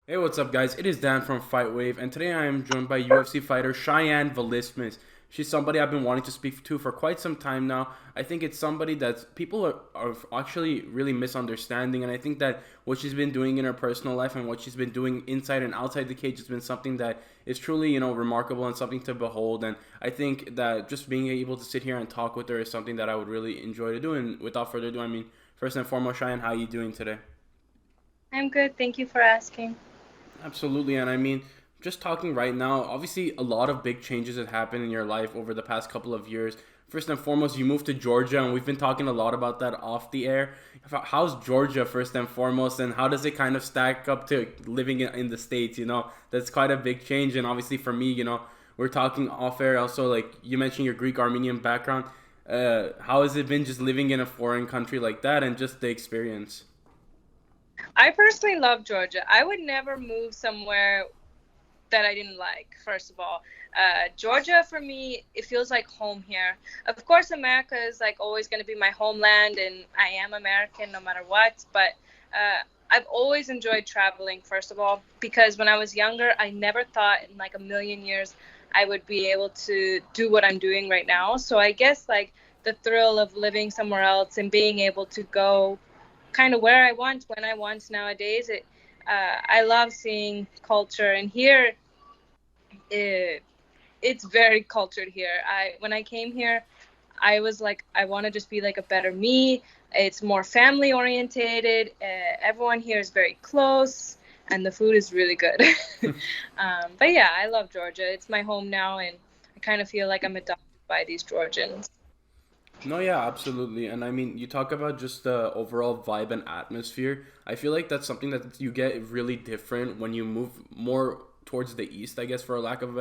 Hey, what's up, guys? It is Dan from FightWave, and today I am joined by UFC fighter Cheyanne Vlismas. She's somebody I've been wanting to speak to for quite some time now. I think it's somebody that people are actually really misunderstanding, and I think that what she's been doing in her personal life and what she's been doing inside and outside the cage has been something that is truly, remarkable and something to behold. And I think that just being able to sit here and talk with her is something that I would really enjoy to do. And without further ado, first and foremost, Cheyanne, how are you doing today? I'm good. Thank you for asking. Absolutely, and just talking right now, obviously a lot of big changes have happened in your life over the past couple of years. First and foremost, you moved to Georgia, and we've been talking a lot about that off the air. How's Georgia, first and foremost, and how does it kind of stack up to living in the States? That's quite a big change, and obviously for me, we're talking off air. Also, like you mentioned your Greek Armenian background. How has it been just living in a foreign country like that, and just the experience? I personally love Georgia. I would never move somewhere that I didn't like, first of all. Georgia, for me, it feels like home here. Of course, America is like always going to be my homeland, and I am American no matter what. But I've always enjoyed traveling, first of all, because when I was younger, I never thought in like a million years I would be able to do what I'm doing right now. So I guess like the thrill of living somewhere else and being able to go kind of where I want, when I want nowadays. I love seeing culture, and here it's very cultured here. When I came here, I was like, I want to just be like a better me. It's more family orientated. Everyone here is very close, and the food is really good. But yeah, I love Georgia. It's my home now, and I kind of feel like I'm adopted by these Georgians. No, yeah, absolutely. And you talk about just the overall vibe and atmosphere. I feel like that's something that you get really different when you move more towards the east, I guess, for lack of a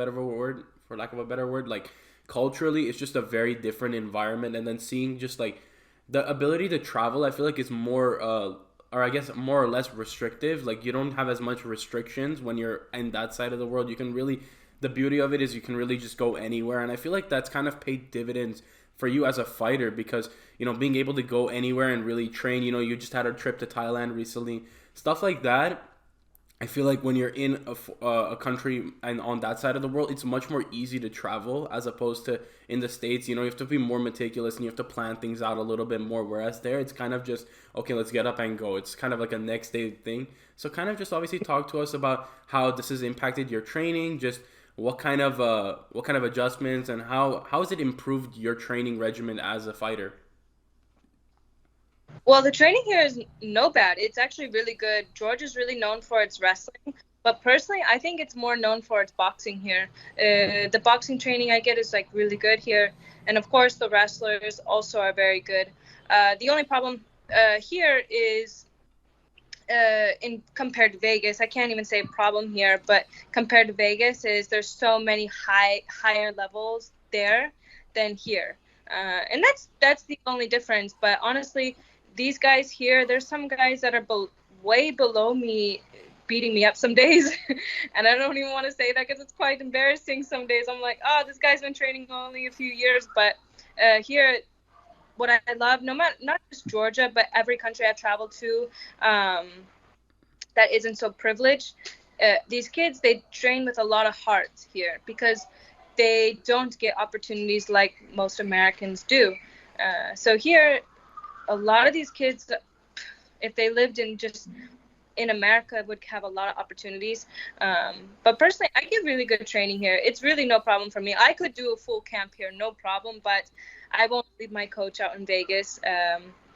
better word. Like culturally, it's just a very different environment. And then seeing just like the ability to travel, I feel like is more or I guess more or less restrictive. Like you don't have as much restrictions when you're in that side of the world. You can really the beauty of it is you can really just go anywhere, and I feel like that's kind of paid dividends for you as a fighter because being able to go anywhere and really train. You just had a trip to Thailand recently, stuff like that. I feel like when you're in a country and on that side of the world, it's much more easy to travel as opposed to in the States. You have to be more meticulous and you have to plan things out a little bit more. Whereas there, it's kind of just, okay, let's get up and go. It's kind of like a next day thing. So kind of just obviously talk to us about how this has impacted your training, just what kind of adjustments and how has it improved your training regimen as a fighter? Well, the training here is no bad. It's actually really good. Georgia's really known for its wrestling, but personally, I think it's more known for its boxing here. The boxing training I get is like really good here, and of course, the wrestlers also are very good. The only problem here is in compared to Vegas. I can't even say problem here, but compared to Vegas, is there's so many higher levels there than here, and that's the only difference. But honestly, these guys here, there's some guys that are way below me, beating me up some days, and I don't even want to say that because it's quite embarrassing. Some days I'm like, oh, this guy's been training only a few years, but here what I love, no matter not just Georgia, but every country I've traveled to, that isn't so privileged. These kids, they train with a lot of heart here because they don't get opportunities like most Americans do. So here, a lot of these kids, if they lived in just in America, would have a lot of opportunities. But personally, I get really good training here. It's really no problem for me. I could do a full camp here, no problem, but I won't leave my coach out in Vegas.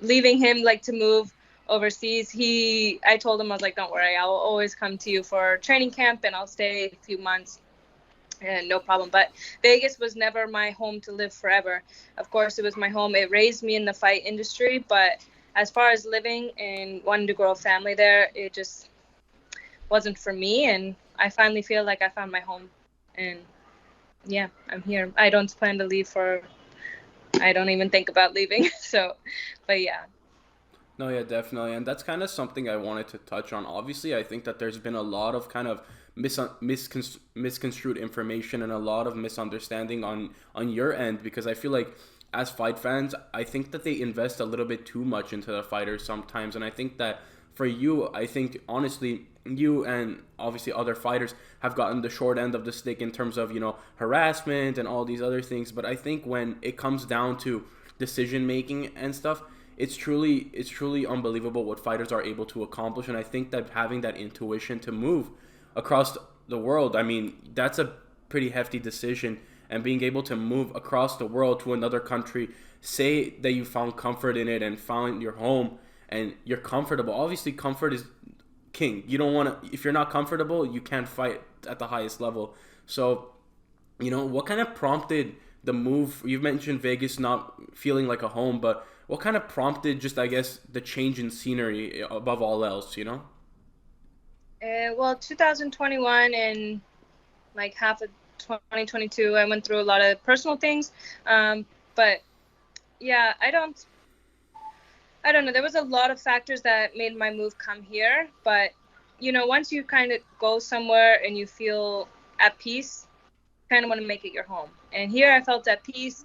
Leaving him like to move overseas, I told him, I was like, don't worry, I'll always come to you for training camp and I'll stay a few months. And no problem. But Vegas was never my home to live forever. Of course, it was my home. It raised me in the fight industry, but as far as living and wanting to grow a family there, it just wasn't for me. And I finally feel like I found my home. And yeah, I'm here. I don't plan to leave I don't even think about leaving. So, but yeah. No, yeah, definitely. And that's kind of something I wanted to touch on. Obviously, I think that there's been a lot of kind of misconstrued information and a lot of misunderstanding on your end because I feel like as fight fans, I think that they invest a little bit too much into the fighters sometimes, and I think that for you, I think honestly, you and obviously other fighters have gotten the short end of the stick in terms of, harassment and all these other things. But I think when it comes down to decision making and stuff, it's truly unbelievable what fighters are able to accomplish. And I think that having that intuition to move across the world, I mean, that's a pretty hefty decision. And being able to move across the world to another country, say that you found comfort in it and found your home and you're comfortable. Obviously, comfort is king. You don't want to, if you're not comfortable, you can't fight at the highest level. So, what kind of prompted the move? You've mentioned Vegas not feeling like a home, but what kind of prompted just, I guess, the change in scenery above all else? Well, 2021 and like half of 2022, I went through a lot of personal things. But yeah, I don't know. There was a lot of factors that made my move come here. But, once you kind of go somewhere and you feel at peace, you kind of want to make it your home. And here I felt at peace.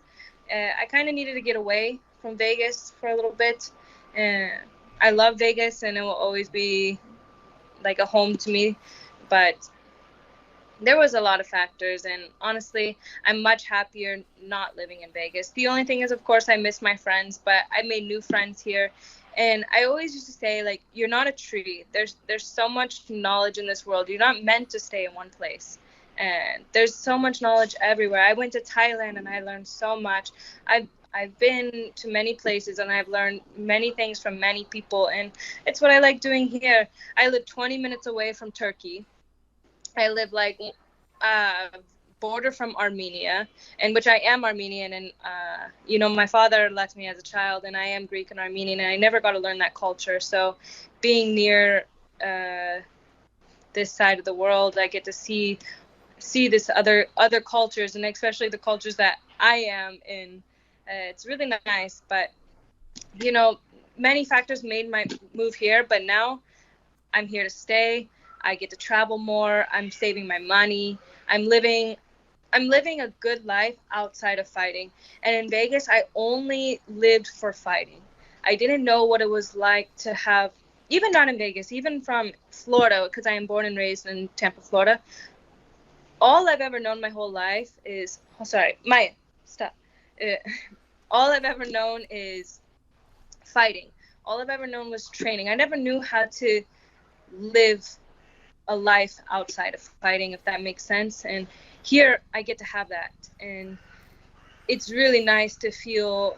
I kind of needed to get away from Vegas for a little bit. I love Vegas and it will always be like a home to me. But there was a lot of factors, and honestly, I'm much happier not living in Vegas. The only thing is, of course, I miss my friends, but I made new friends here. And I always used to say, like, you're not a tree. There's so much knowledge in this world. You're not meant to stay in one place. And there's so much knowledge everywhere. I went to Thailand and I learned so much. I've been to many places and I've learned many things from many people, and it's what I like doing here. I live 20 minutes away from Turkey. I live like border from Armenia, and which I am Armenian, and my father left me as a child, and I am Greek and Armenian, and I never got to learn that culture. So being near this side of the world, I get to see this other cultures, and especially the cultures that I am in. It's really nice, but many factors made my move here, but now I'm here to stay. I get to travel more. I'm saving my money. I'm living a good life outside of fighting. And in Vegas, I only lived for fighting. I didn't know what it was like to have, even not in Vegas, even from Florida, because I am born and raised in Tampa, Florida. All I've ever known my whole life is, Maya, stop. All I've ever known is fighting. All I've ever known was training. I never knew how to live a life outside of fighting, if that makes sense. And here I get to have that, and it's really nice to feel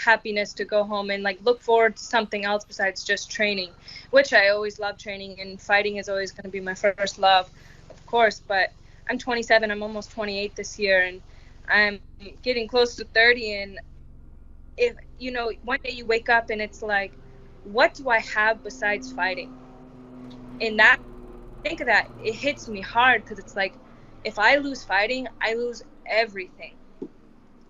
happiness to go home and like look forward to something else besides just training, which I always love training, and fighting is always going to be my first love, of course. But I'm 27, I'm almost 28 this year, and I'm getting close to 30, and if one day you wake up and it's like, what do I have besides fighting? And that, think of that, it hits me hard, because it's like, if I lose fighting, I lose everything.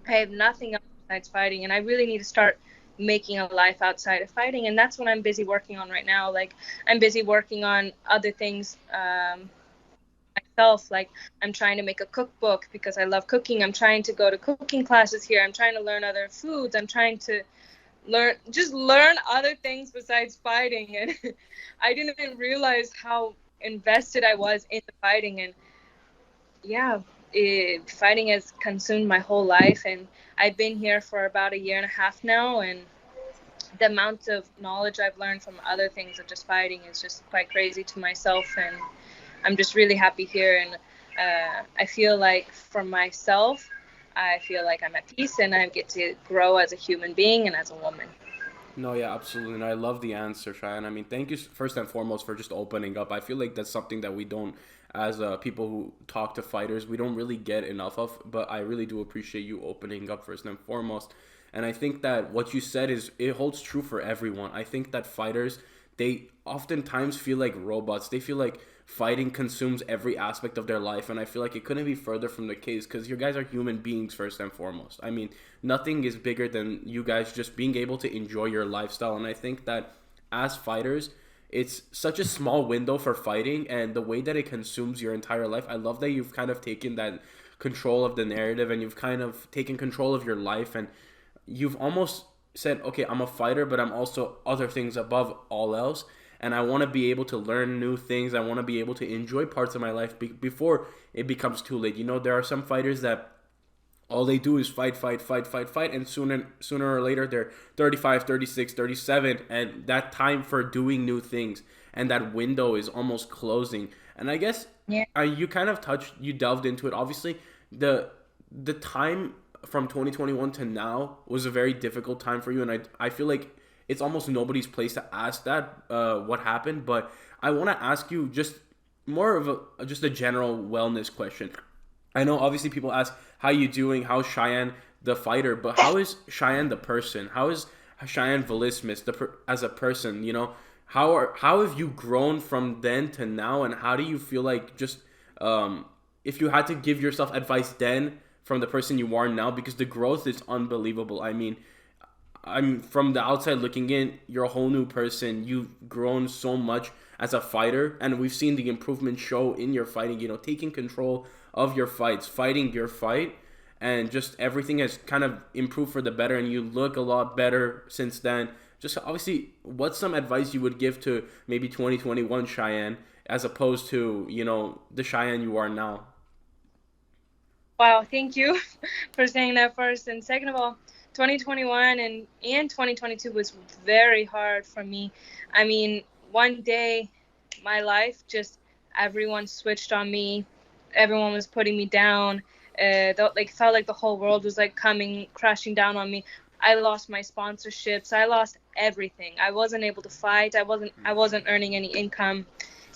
I have nothing else besides fighting, and I really need to start making a life outside of fighting, and that's what I'm busy working on right now. Like, I'm busy working on other things myself. Like, I'm trying to make a cookbook because I love cooking. I'm trying to go to cooking classes here. I'm trying to learn other foods. I'm trying to learn other things besides fighting, and I didn't even realize how invested I was in the fighting. And yeah, fighting has consumed my whole life, and I've been here for about 1.5 years now, and the amount of knowledge I've learned from other things of just fighting is just quite crazy to myself, and I'm just really happy here. And I feel like for myself, I feel like I'm at peace, and I get to grow as a human being and as a woman. No, yeah, absolutely. And I love the answer, Cheyanne. I mean, thank you first and foremost for just opening up. I feel like that's something that we don't, as people who talk to fighters, we don't really get enough of. But I really do appreciate you opening up first and foremost. And I think that what you said it holds true for everyone. I think that fighters, they oftentimes feel like robots. They feel like fighting consumes every aspect of their life, and I feel like it couldn't be further from the case, because you guys are human beings first and foremost. I mean, nothing is bigger than you guys just being able to enjoy your lifestyle, and I think that as fighters, it's such a small window for fighting, and the way that it consumes your entire life. I love that you've kind of taken that control of the narrative, and you've kind of taken control of your life, and you've almost said, okay, I'm a fighter, but I'm also other things above all else. and I want to be able to learn new things. I want to be able to enjoy parts of my life before it becomes too late. You know, there are some fighters that all they do is fight, fight, fight, fight, fight, and sooner or later they're 35, 36, 37, and that time for doing new things and that window is almost closing. And I guess Yeah. you kind of you delved into it. Obviously, the time from 2021 to now was a very difficult time for you, and I feel like it's almost nobody's place to ask that what happened. But I want to ask you just more of just a general wellness question. I know obviously people ask how you doing, how's Cheyanne the fighter, but how is Cheyanne the person? How is Cheyanne Vlismas as a person? You know, how have you grown from then to now, and how do you feel like just if you had to give yourself advice then from the person you are now, because the growth is unbelievable. I mean, I'm from the outside looking in, you're a whole new person. You've grown so much as a fighter, and we've seen the improvement show in your fighting, you know, taking control of your fights, fighting your fight, and just everything has kind of improved for the better, and you look a lot better since then. Just obviously, what's some advice you would give to maybe 2021 Cheyanne as opposed to, you know, the Cheyanne you are now? Wow, thank you for saying that first. And second of all, 2021 and 2022 was very hard for me. I mean, one day, my life just everyone switched on me. Everyone was putting me down. Like felt like the whole world was like coming crashing down on me. I lost my sponsorships. I lost everything. I wasn't able to fight. I wasn't earning any income.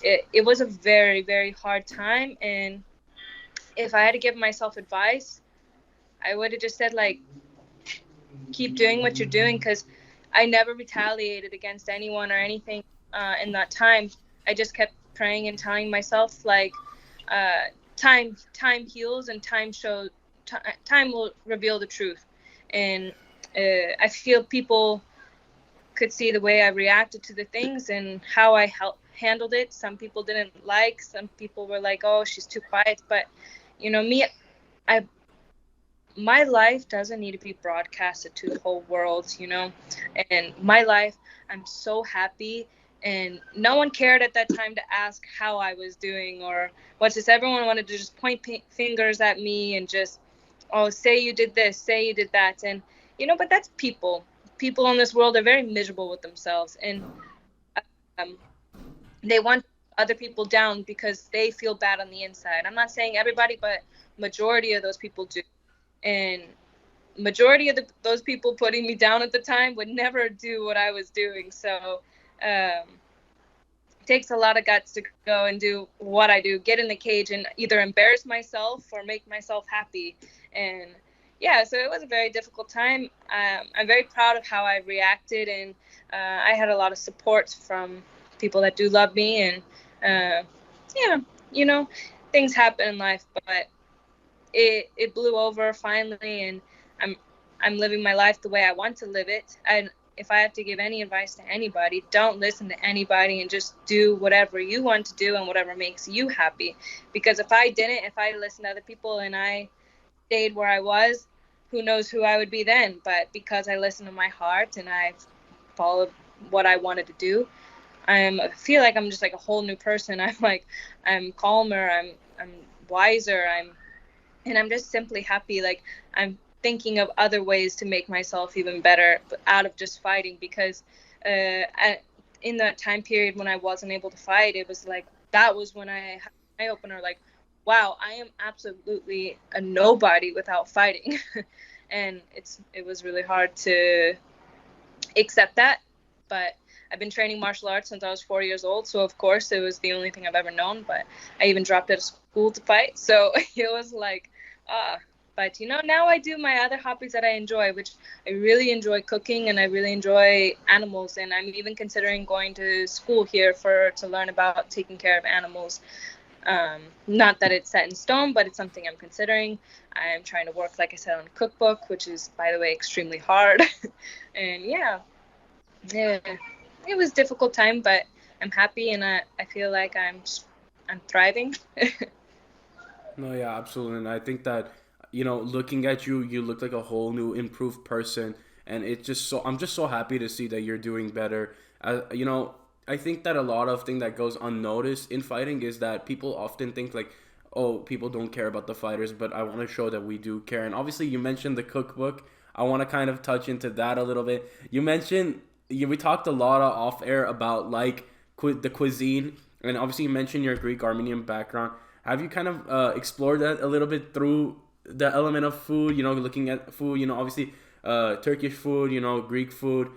It was a very, very hard time, and if I had to give myself advice, I would have just said, like, keep doing what you're doing, because I never retaliated against anyone or anything in that time. I just kept praying and telling myself, like, time heals, and time will reveal the truth. And I feel people could see the way I reacted to the things and how I handled it. Some people didn't like. Some people were like, "Oh, she's too quiet." But me, I my life doesn't need to be broadcasted to the whole world, And my life, I'm so happy, and no one cared at that time to ask how I was doing or what's this. Everyone wanted to just point fingers at me and just, oh, say you did this, say you did that, and but that's people. People in this world are very miserable with themselves, and um, they want other people down because they feel bad on the inside. I'm not saying everybody, but majority of those people do. And majority of those people putting me down at the time would never do what I was doing. So it takes a lot of guts to go and do what I do, get in the cage and either embarrass myself or make myself happy. And yeah, so it was a very difficult time. I'm very proud of how I reacted, and I had a lot of support from people that do love me. And yeah, things happen in life, but it blew over finally, and I'm living my life the way I want to live it. And if I have to give any advice to anybody, don't listen to anybody and just do whatever you want to do and whatever makes you happy. Because if I listened to other people and I stayed where I was, who knows who I would be then. But because I listened to my heart and I followed what I wanted to do, I feel like I'm just like a whole new person. I'm calmer, I'm wiser, and I'm just simply happy. Like, I'm thinking of other ways to make myself even better out of just fighting, because in that time period when I wasn't able to fight, it was like, that was when I had an eye opener, like, wow, I am absolutely a nobody without fighting. And it was really hard to accept that. But I've been training martial arts since I was 4 years old, so of course it was the only thing I've ever known. But I even dropped out of school to fight, so it was like, but now I do my other hobbies that I enjoy, which I really enjoy cooking, and I really enjoy animals, and I'm even considering going to school here to learn about taking care of animals. Not that it's set in stone, but it's something I'm considering. I'm trying to work, like I said, on a cookbook, which is, by the way, extremely hard. And yeah, it was a difficult time, but I'm happy, and I feel like I'm thriving. No, yeah, absolutely. And I think that, looking at you, you look like a whole new improved person. And it's just I'm just so happy to see that you're doing better. You know, I think that a lot of thing that goes unnoticed in fighting is that people often think like, oh, people don't care about the fighters, but I want to show that we do care. And obviously, you mentioned the cookbook. I want to kind of touch into that a little bit. You mentioned we talked a lot of off air about like the cuisine, and obviously you mentioned your Greek Armenian background. Have you kind of explored that a little bit through the element of food? You know, looking at food. You know, obviously Turkish food. You know, Greek food.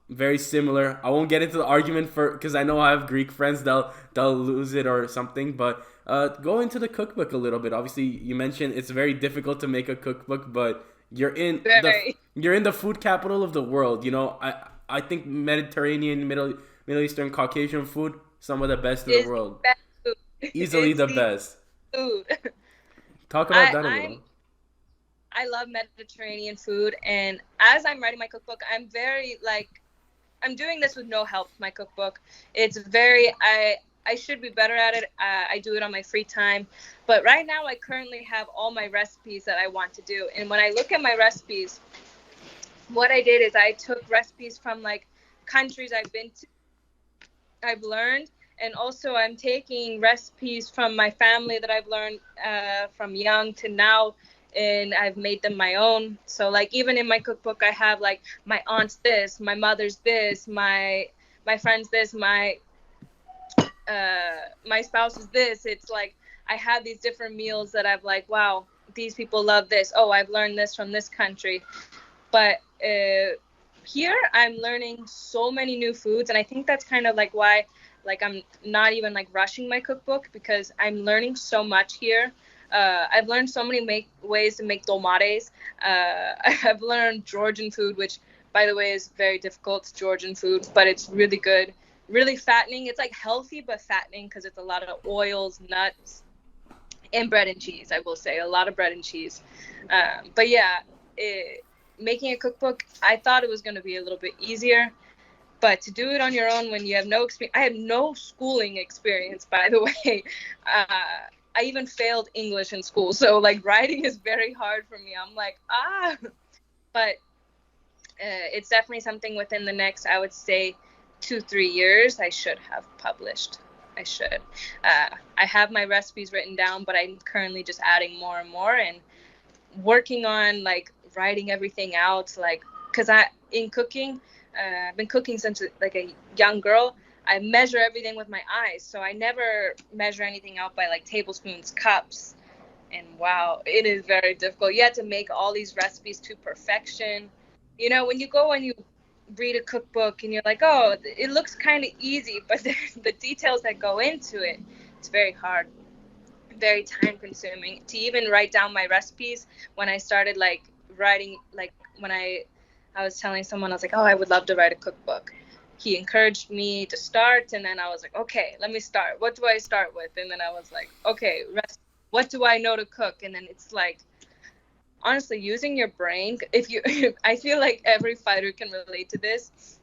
Very similar. I won't get into the argument for because I know I have Greek friends. They'll lose it or something. But go into the cookbook a little bit. Obviously, you mentioned it's very difficult to make a cookbook, but Very. you're in the food capital of the world. You know, I think Mediterranean, Middle Eastern, Caucasian food, some of the best in the Is the world. best food. Easily It's the the best. food. Talk about I that a I'm little. I love Mediterranean food, and as I'm writing my cookbook, I'm very like I'm doing this with no help. My cookbook, it's very I should be better at it. I do it on my free time, but right now I currently have all my recipes that I want to do, and when I look at my recipes, what I did is I took recipes from like countries I've been to, I've learned, and also I'm taking recipes from my family that I've learned from young to now, and I've made them my own. So like even in my cookbook, I have like my aunt's this, my mother's this, my friend's this, my spouse is this. It's like I have these different meals that I've like, wow, these people love this. Oh, I've learned this from this country. But here I'm learning so many new foods, and I think that's kind of like why like I'm not even like rushing my cookbook, because I'm learning so much here. I've learned so many ways to make dolmades. I've learned Georgian food, which by the way is very difficult. It's Georgian food, but it's really good, really fattening. It's like healthy but fattening because it's a lot of oils, nuts, and bread and cheese. I will say a lot of bread and cheese. But yeah, making a cookbook, I thought it was going to be a little bit easier, but to do it on your own when you have no experience, I have no schooling experience, by the way. I even failed English in school, so like writing is very hard for me. I'm like, but it's definitely something within the next, I would say, 2-3 years I should have published. I should. I have my recipes written down, but I'm currently just adding more and more and working on like writing everything out, like because in cooking, I've been cooking since like a young girl. I measure everything with my eyes, so I never measure anything out by like tablespoons, cups, and wow, it is very difficult. You have to make all these recipes to perfection. You know, when you go and you read a cookbook and you're like, oh, it looks kind of easy, but the details that go into it, it's very hard, very time consuming to even write down my recipes. When I started like writing, like when I was telling someone, I was like, oh, I would love to write a cookbook. He encouraged me to start, and then I was like, okay, let me start. What do I start with? And then I was like, okay, what do I know to cook? And then it's like, honestly, using your brain. If you, I feel like every fighter can relate to this.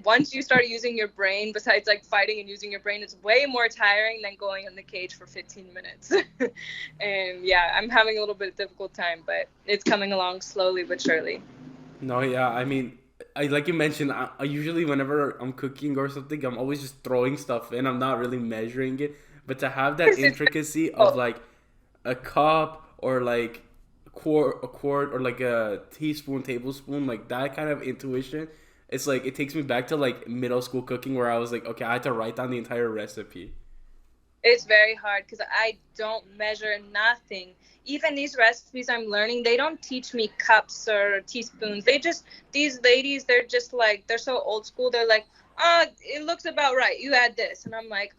Once you start using your brain, besides like fighting and using your brain, it's way more tiring than going in the cage for 15 minutes. And yeah, I'm having a little bit of difficult time, but it's coming along slowly but surely. No, yeah, I mean, I like you mentioned. I usually whenever I'm cooking or something, I'm always just throwing stuff in. I'm not really measuring it, but to have that It's intricacy of difficult. like a cup or like a quart or like a teaspoon, tablespoon, like that kind of intuition. It's like it takes me back to like middle school cooking where I was like, okay, I had to write down the entire recipe. It's very hard because I don't measure nothing. Even these recipes I'm learning, they don't teach me cups or teaspoons. These ladies, they're just like, they're so old school. They're like, it looks about right. You add this. And I'm like,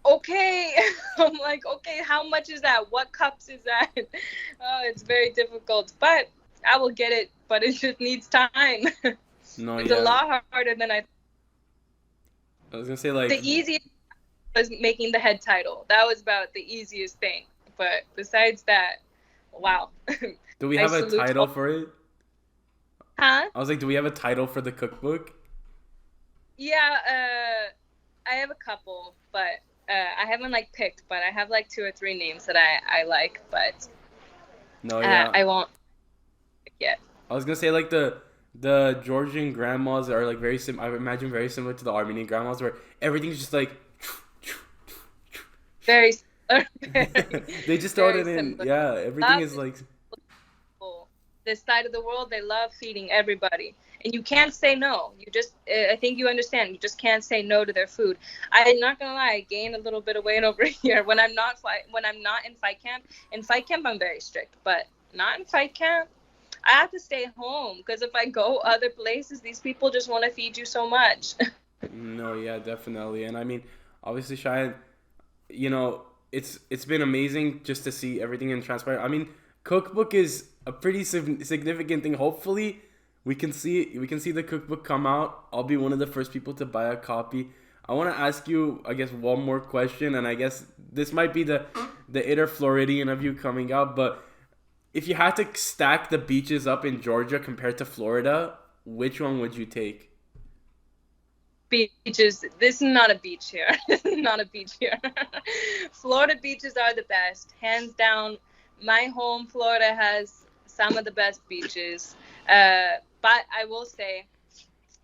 okay. I'm like, okay, how much is that? What cups is that? It's very difficult, but I will get it. But it just needs time. No, It's a yeah, lot harder than I was gonna say the like, easiest was making the head title. That was about the easiest thing. But besides that, wow. do we I have a salute title all. for it? Huh? I was like, do we have a title for the cookbook? Yeah, I have a couple, but I haven't like picked, but I have like 2 or 3 names that I like, but No, yeah, I won't pick yet. I was gonna say like the Georgian grandmas are like very sim. I imagine very similar to the Armenian grandmas, where everything's just like Very similar. Very, they just throw it very in. similar. Yeah, everything Love is is like. full. This side of the world, they love feeding everybody. And you can't say no. You just, I think you understand. You just can't say no to their food. I'm not gonna lie, I gained a little bit of weight over here when I'm not in fight camp. In fight camp, I'm very strict, but not in fight camp. I have to stay home because if I go other places, these people just want to feed you so much. No, yeah, definitely, and I mean, obviously, Cheyenne, you know, it's been amazing just to see everything in transpire. I mean, cookbook is a pretty significant thing. Hopefully, we can see the cookbook come out. I'll be one of the first people to buy a copy. I want to ask you, I guess, one more question, and I guess this might be the inner Floridian of you coming out, but if you had to stack the beaches up in Georgia compared to Florida, which one would you take? Beaches. This is not a beach here. This is not a beach here. Florida beaches are the best, hands down. My home, Florida, has some of the best beaches. But I will say,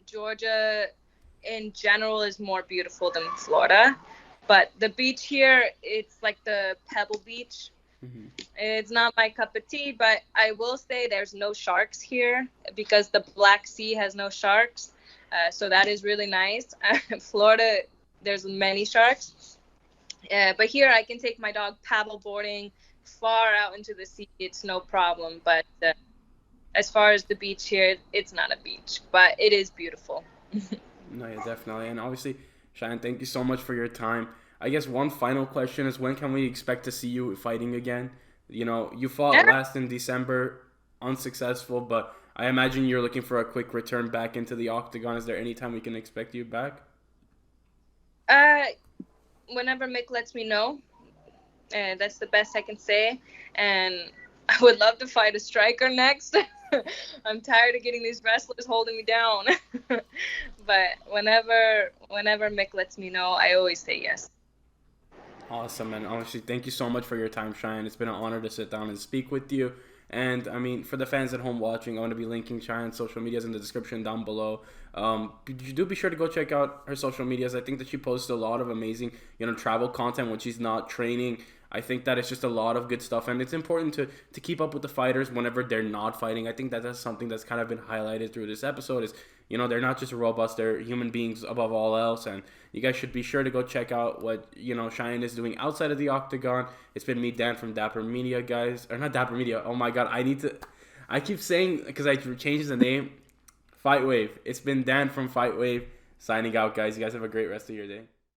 Georgia in general is more beautiful than Florida. But the beach here, it's like the Pebble Beach. Hmm. It's not my cup of tea, but I will say there's no sharks here because the Black Sea has no sharks. So that is really nice. Florida, there's many sharks. But here I can take my dog paddle boarding far out into the sea. It's no problem. But as far as the beach here, it's not a beach, but it is beautiful. No, yeah, definitely. And obviously, Cheyenne, thank you so much for your time. I guess one final question is when can we expect to see you fighting again? You know, you fought Yeah. last in December, unsuccessful, but I imagine you're looking for a quick return back into the octagon. Is there any time we can expect you back? Uh, Whenever Mick lets me know, that's the best I can say. And I would love to fight a striker next. I'm tired of getting these wrestlers holding me down. But whenever Mick lets me know, I always say yes. Awesome, and honestly, thank you so much for your time, Cheyenne. It's been an honor to sit down and speak with you. And I mean, for the fans at home watching, I want to be linking Cheyenne's social medias in the description down below. You do be sure to go check out her social medias. I think that she posts a lot of amazing, travel content when she's not training. I think that it's just a lot of good stuff, and it's important to keep up with the fighters whenever they're not fighting. I think that that's something that's kind of been highlighted through this episode. Is they're not just robots; they're human beings above all else, and you guys should be sure to go check out what Cheyenne is doing outside of the octagon. It's been me, Dan from Dapper Media, guys, or not Dapper Media. Oh my God, I need to. I keep saying because I changed the name. FightWave. It's been Dan from FightWave signing out, guys. You guys have a great rest of your day.